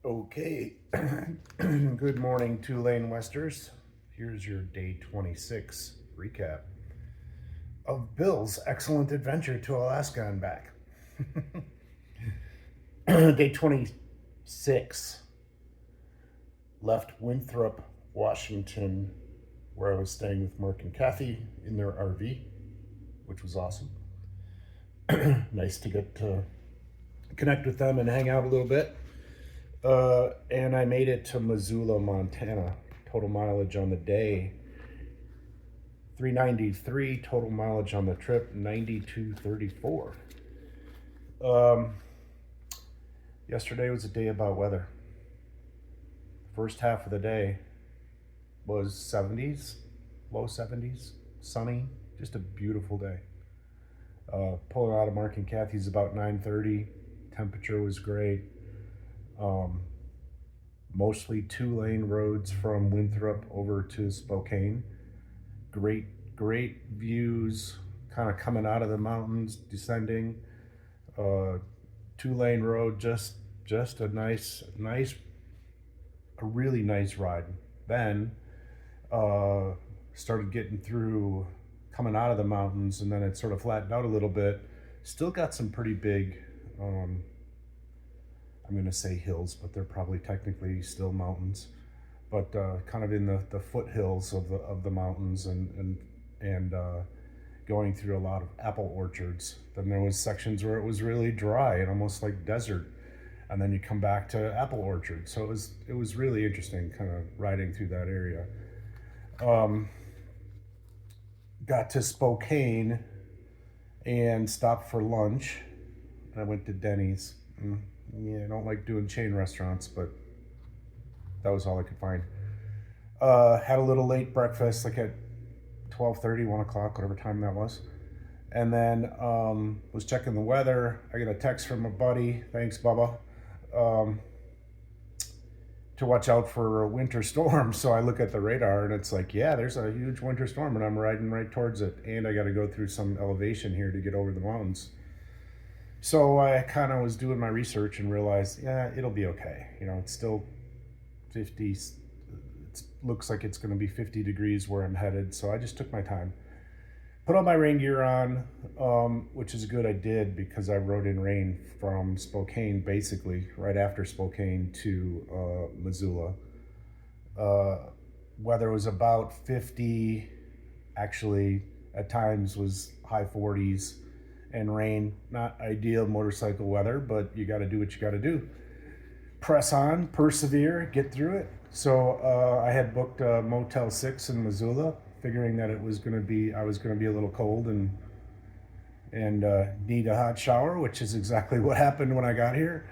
Okay, good morning, Tulane Westers. Here's your day 26 recap of Bill's excellent adventure to Alaska and back. Day 26 left Winthrop, Washington, where I was staying with Mark and Kathy in their RV, which was awesome. Nice to get to connect with them and hang out a little bit. And I made it to Missoula, Montana. Total mileage on the day 393. Total mileage on the trip 9234. Yesterday was a day about weather. First half of the day was 70s, low 70s, sunny, just a beautiful day. Pulling out of Mark and Kathy's about 9:30. Temperature was great. Mostly 2-lane roads from Winthrop over to Spokane. Great views, kind of coming out of the mountains, descending. 2-lane road, just a really nice ride. Then started getting through, coming out of the mountains, and then it sort of flattened out a little bit. Still got some pretty big, I'm going to say hills, but they're probably technically still mountains, but kind of in the foothills of the mountains, and going through a lot of apple orchards. Then there was sections where it was really dry and almost like desert, and then you come back to apple orchards. So it was really interesting, kind of riding through that area. Got to Spokane and stopped for lunch. I went to Denny's. Yeah, I don't like doing chain restaurants, but that was all I could find. Had a little late breakfast, like at 12:30, 1 o'clock, whatever time that was. And then was checking the weather. I got a text from a buddy, thanks Bubba, to watch out for a winter storm. So I look at the radar and it's like, yeah, there's a huge winter storm and I'm riding right towards it. And I got to go through some elevation here to get over the mountains. So I kind of was doing my research and realized, yeah, it'll be okay. You know, it's still 50, it looks like it's going to be 50 degrees where I'm headed. So I just took my time. Put all my rain gear on, which is good. I did, because I rode in rain from Spokane, basically, right after Spokane to Missoula. Weather was about 50, actually, at times was high 40s. And rain, not ideal motorcycle weather, but you got to do what you got to do. Press on, persevere, get through it. So I had booked a Motel 6 in Missoula, figuring that I was going to be a little cold and need a hot shower, which is exactly what happened when I got here.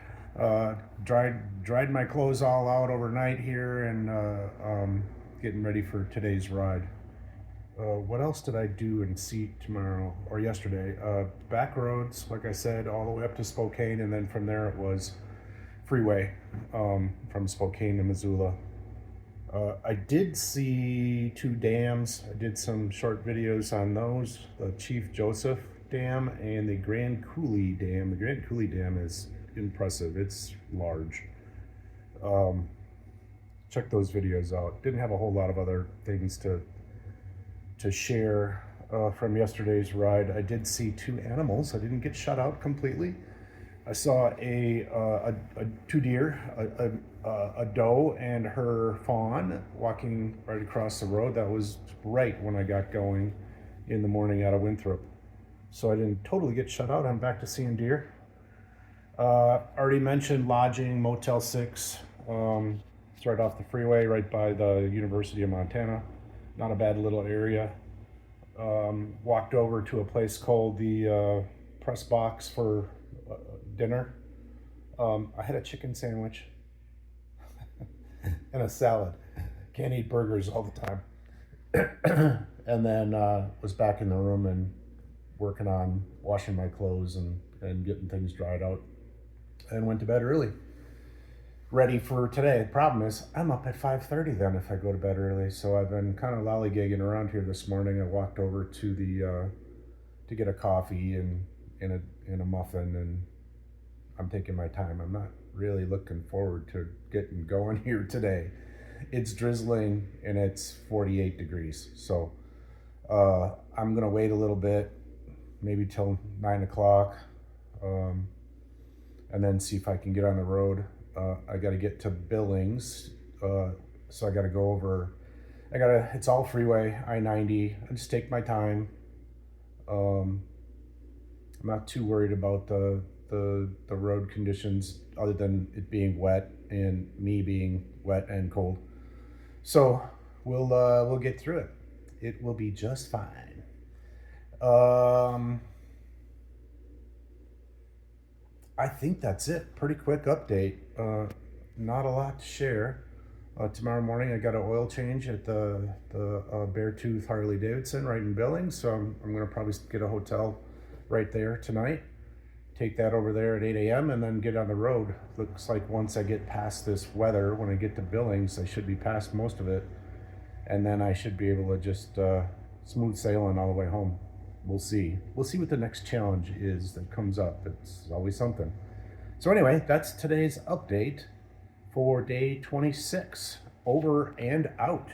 Dried my clothes all out overnight here, and getting ready for today's ride. What else did I do and see tomorrow or yesterday? Back roads, like I said, all the way up to Spokane, and then from there it was freeway from Spokane to Missoula. I did see 2 dams. I did some short videos on those, the Chief Joseph Dam and the Grand Coulee Dam. The Grand Coulee Dam is impressive. It's large. Check those videos out. Didn't have a whole lot of other things to share from yesterday's ride. I did see 2 animals. I didn't get shut out completely. I saw a 2 deer, a doe and her fawn walking right across the road. That was right when I got going in the morning out of Winthrop. So I didn't totally get shut out. I'm back to seeing deer. Already mentioned lodging, Motel 6. It's right off the freeway, right by the University of Montana. Not a bad little area. Walked over to a place called the Press Box for dinner. I had a chicken sandwich and a salad. Can't eat burgers all the time. And then was back in the room and working on washing my clothes and getting things dried out, and went to bed early. Ready for today. The problem is I'm up at 5:30 then if I go to bed early. So I've been kind of lollygagging around here this morning. I walked over to the to get a coffee and a muffin, and I'm taking my time. I'm not really looking forward to getting going here today. It's drizzling and it's 48 degrees. So I'm going to wait a little bit, maybe till 9 o'clock, um, and then see if I can get on the road. I got to get to Billings. So I got to go over, it's all freeway, I-90. I just take my time. Um, I'm not too worried about the road conditions other than it being wet and me being wet and cold. So we'll get through it. It will be just fine. I think that's it. Pretty quick update. Not a lot to share. Tomorrow morning I got an oil change at the Beartooth Harley Davidson right in Billings. So I'm gonna probably get a hotel right there tonight. Take that over there at 8 a.m. and then get on the road. Looks like once I get past this weather, when I get to Billings, I should be past most of it. And then I should be able to just smooth sailing all the way home. We'll see. We'll see what the next challenge is that comes up. It's always something. So anyway, that's today's update for day 26. Over and out.